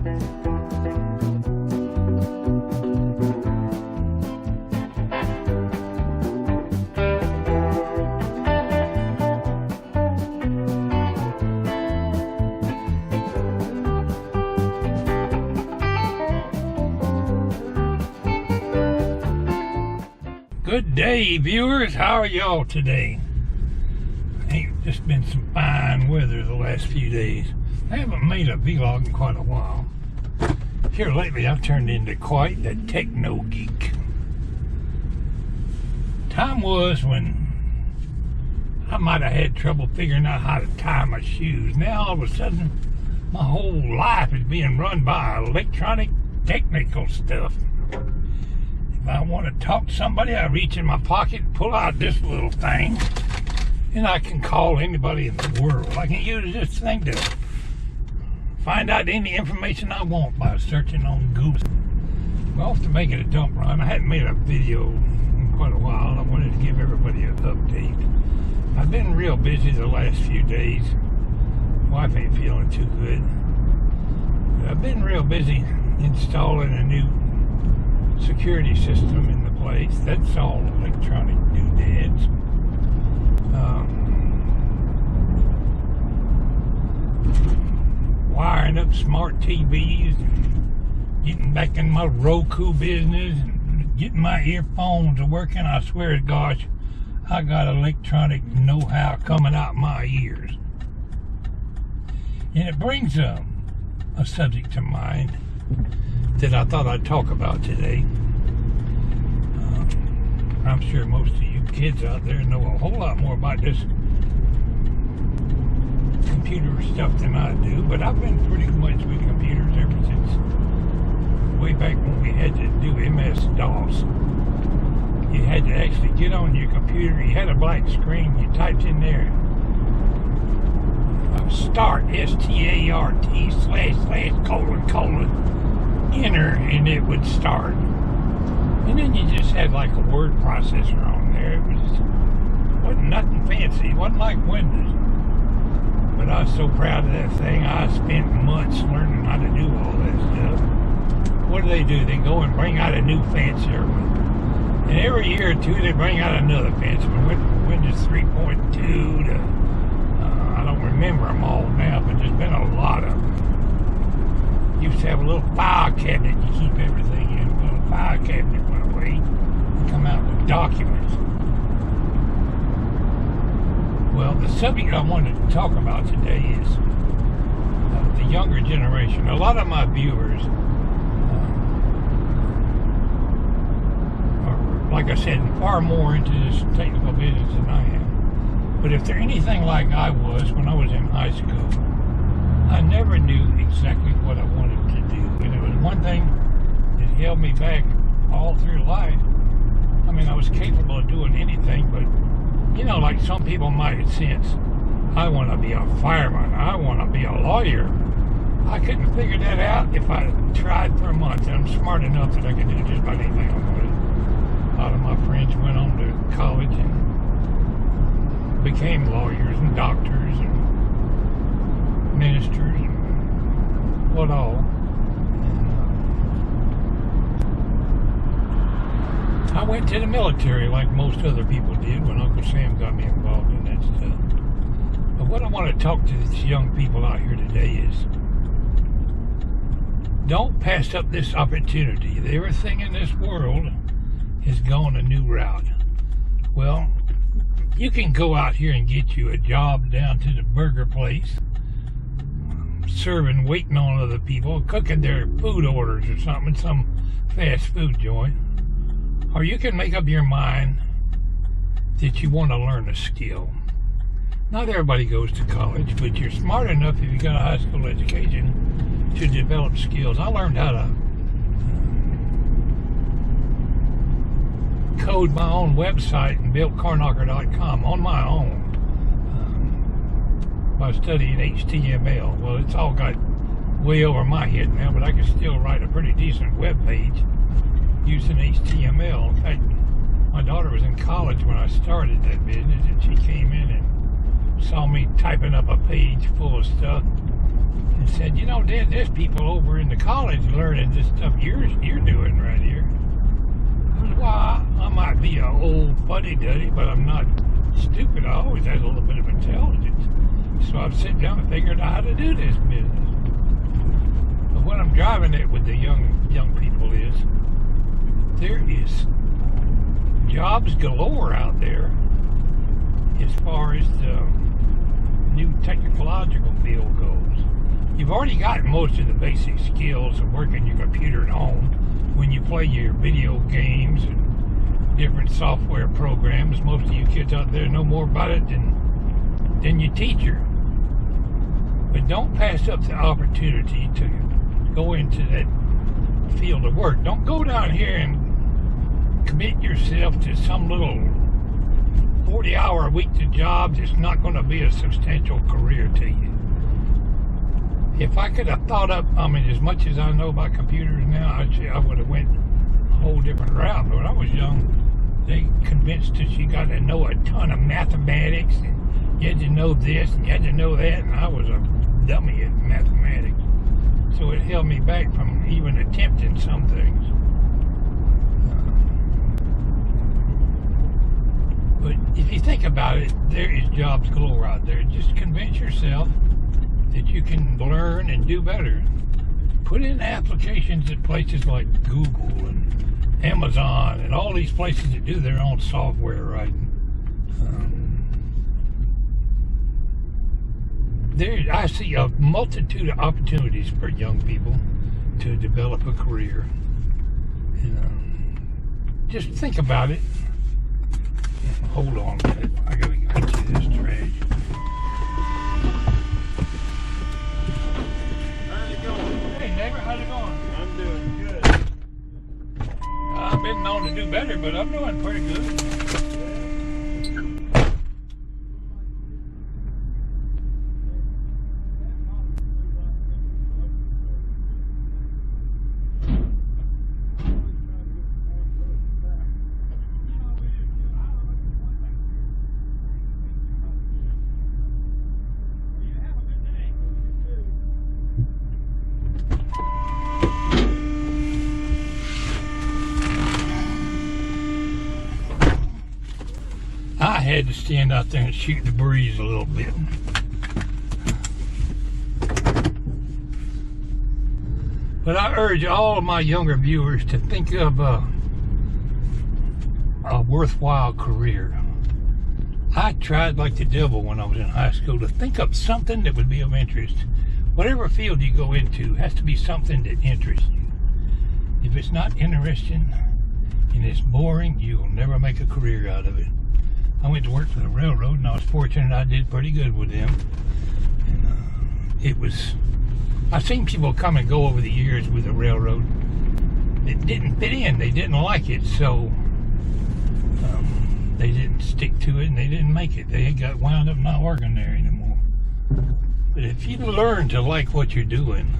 Good day, viewers. How are y'all today? Ain't just been some fine weather the last few days. I haven't made a vlog in quite a while. Here lately, I've turned into quite the techno geek. Time was when I might have had trouble figuring out how to tie my shoes. Now, all of a sudden, my whole life is being run by electronic technical stuff. If I want to talk to somebody, I reach in my pocket, pull out this little thing, and I can call anybody in the world. I can use this thing to find out any information I want by searching on Google. I'm off to make it a dump run. I hadn't made a video in quite a while. I wanted to give everybody an update. I've been real busy the last few days. Wife ain't feeling too good. But I've been real busy installing a new security system in the place. That's all electronic doodads. Wiring up smart TVs, getting back in my Roku business, and getting my earphones working. I swear to gosh, I got electronic know-how coming out my ears. And it brings a subject to mind that I thought I'd talk about today. I'm sure most of you kids out there know a whole lot more about this computer stuff than I do, but I've been pretty much with computers ever since way back when we had to do MS-DOS. You had to actually get on your computer, you had a blank screen, you typed in there start, S-T-A-R-T // enter, and it would start. And then you just had like a word processor on there. Wasn't nothing fancy. It wasn't like Windows. But I was so proud of that thing. I spent months learning how to do all that stuff. What do? They go and bring out a new fancier one. And every year or two they bring out another fancy one. Windows 3.2 to I don't remember them all now, but there's been a lot of them. Used to have a little file cabinet you keep everything in. A little file cabinet went away and come out with documents. Well, the subject I wanted to talk about today is the younger generation. A lot of my viewers are, like I said, far more into this technical business than I am. But if they're anything like I was when I was in high school, I never knew exactly what I wanted to do. And it was one thing that held me back all through life. I mean, I was capable of doing anything, but, you know, like some people might sense, I want to be a fireman, I want to be a lawyer. I couldn't figure that out if I tried for a month. And I'm smart enough that I could do just about anything I wanted. A lot of my friends went on to college and became lawyers and doctors and ministers and what all. I went to the military like most other people did when Uncle Sam got me involved in that stuff. But what I want to talk to these young people out here today is, don't pass up this opportunity. Everything in this world has gone a new route. Well, you can go out here and get you a job down to the burger place, serving, waiting on other people, cooking their food orders or something, some fast food joint. Or you can make up your mind that you want to learn a skill. Not everybody goes to college, but you're smart enough if you got a high school education to develop skills. I learned how to code my own website and built carknocker.com on my own by studying HTML. Well, it's all got way over my head now, but I can still write a pretty decent web page using HTML. In fact, my daughter was in college when I started that business, and she came in and saw me typing up a page full of stuff. and said, you know, there's people over in the college learning this stuff you're doing right here. I said, well, I might be an old fuddy-duddy, but I'm not stupid. I always had a little bit of intelligence. So I've sat down and figured out how to do this business. But what I'm driving at with the young people is there is jobs galore out there as far as the new technological field goes. You've already got most of the basic skills of working your computer at home when you play your video games and different software programs. Most of you kids out there know more about it than your teacher. But don't pass up the opportunity to go into that field of work. Don't go down here and commit yourself to some little 40-hour-a-week job that's not going to be a substantial career to you. If I could have thought up, as much as I know about computers now, I would have went a whole different route. But when I was young, they convinced us you got to know a ton of mathematics, and you had to know this, and you had to know that, and I was a dummy at mathematics. So it held me back from even attempting some things. But if you think about it, there is jobs galore out there. Just convince yourself that you can learn and do better. Put in applications at places like Google and Amazon and all these places that do their own software writing. I see a multitude of opportunities for young people to develop a career. And, just think about it. Hold on a minute. I gotta empty this trash. How's it going? Hey neighbor, how's it going? I'm doing good. I've been known to do better, but I'm doing pretty good. I had to stand out there and shoot the breeze a little bit. But I urge all of my younger viewers to think of a worthwhile career. I tried like the devil when I was in high school to think of something that would be of interest. Whatever field you go into has to be something that interests you. If it's not interesting and it's boring, you'll never make a career out of it. I went to work for the railroad, and I was fortunate I did pretty good with them. And, I've seen people come and go over the years with the railroad. It didn't fit in. They didn't like it, so they didn't stick to it, and they didn't make it. They got wound up not working there anymore. But if you learn to like what you're doing,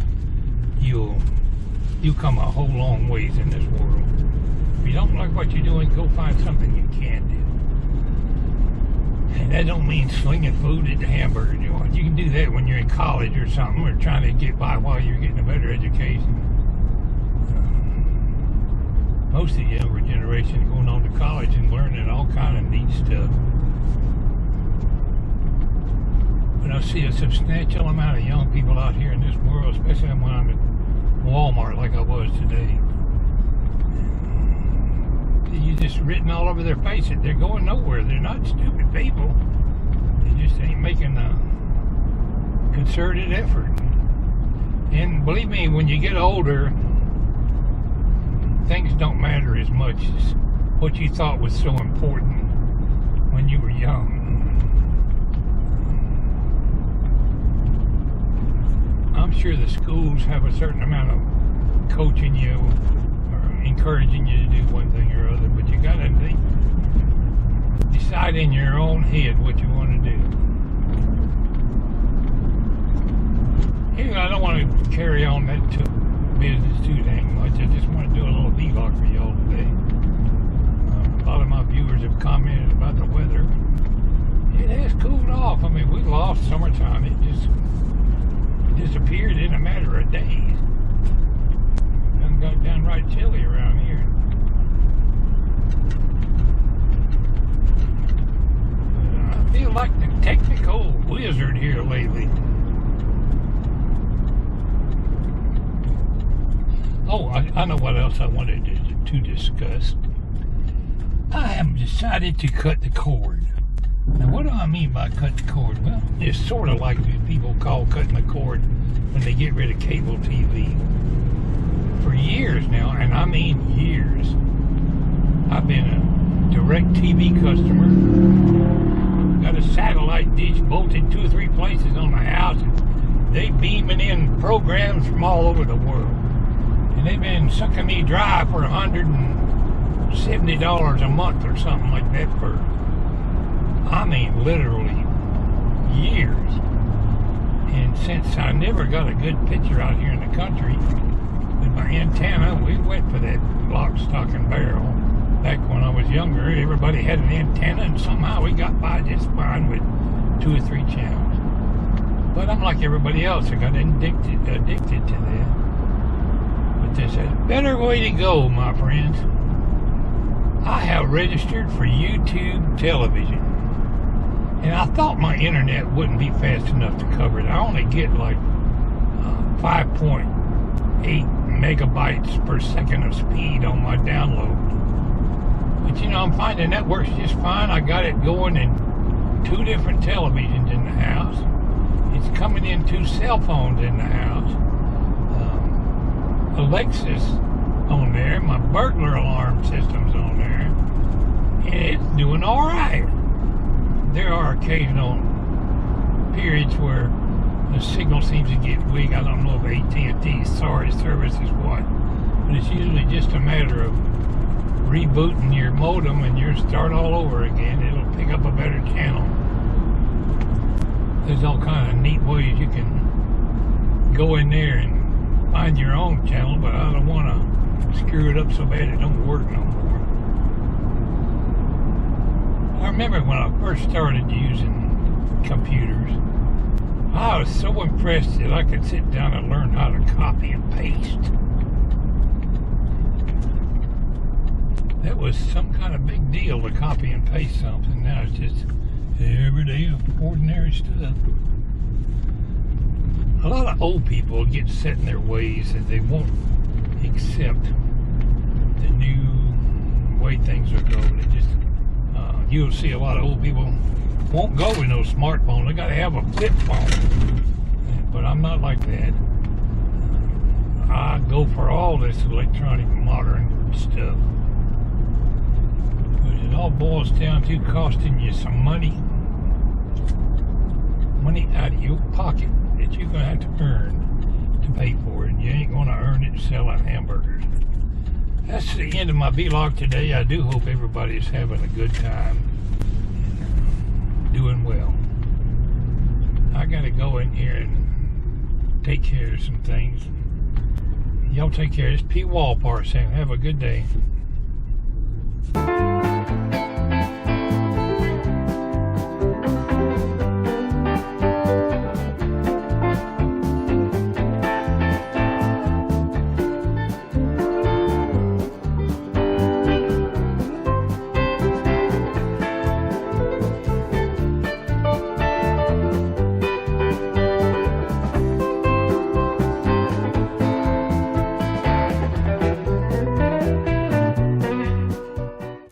you'll come a whole long ways in this world. If you don't like what you're doing, go find something you can do. And that don't mean slinging food at the hamburger joint. You can do that when you're in college or something, or trying to get by while you're getting a better education. Most of the younger generation are going on to college and learning all kind of neat stuff. But I see a substantial amount of young people out here in this world, especially when I'm at Walmart like I was today. You just written all over their face that they're going nowhere. They're not stupid people. They just ain't making a concerted effort. And believe me, when you get older, things don't matter as much as what you thought was so important when you were young. I'm sure the schools have a certain amount of coaching you, encouraging you to do one thing or other, but you gotta decide in your own head what you want to do. Anyway, I don't want to carry on that business too dang much. I just want to do a little vlog for y'all today. A lot of my viewers have commented about the weather. It has cooled off. I mean, we lost summertime. It just disappeared in a matter of days. Done got downright chilly around here. I feel like the technical wizard here lately. Oh, I know what else I wanted to discuss. I have decided to cut the cord. Now, what do I mean by cut the cord? Well, it's sort of like what people call cutting the cord when they get rid of cable TV. For years now, and I mean years, I've been a direct TV customer. Got a satellite dish bolted 2 or 3 places on the house, and they beaming in programs from all over the world. And they've been sucking me dry for $170 a month or something like that for, I mean, literally years. And since I never got a good picture out here in the country with my antenna, we went for that lock, stock, and barrel. Back when I was younger, everybody had an antenna, and somehow we got by just fine with 2 or 3 channels. But I'm like everybody else, I got addicted to that. But there's a better way to go, my friends. I have registered for YouTube television. And I thought my internet wouldn't be fast enough to cover it. I only get like 5.8 megabytes per second of speed on my download. But you know, I'm finding that works just fine. I got it going in 2 different televisions in the house. It's coming in 2 cell phones in the house. Alexa's on there. My burglar alarm system's on there. And it's doing all right. There are occasional periods where the signal seems to get weak. I don't know if AT&T's sorry service is what, but it's usually just a matter of rebooting your modem and you start all over again. It'll pick up a better channel. There's all kind of neat ways you can go in there and find your own channel, but I don't want to screw it up so bad it don't work no more. I remember when I first started using computers, I was so impressed that I could sit down and learn how to copy and paste. That was some kind of big deal to copy and paste something. Now it's just everyday, ordinary stuff. A lot of old people get set in their ways and they won't accept the new way things are going. It just you'll see a lot of old people won't go with no smartphone. They got to have a flip phone. But I'm not like that. I go for all this electronic modern stuff. But it all boils down to costing you some money. Money out of your pocket that you're going to have to earn to pay for it. You ain't going to earn it selling hamburgers. That's the end of my vlog today. I do hope everybody's having a good time and doing well. I gotta go in here and take care of some things. Y'all take care. It's Pwalpar saying have a good day.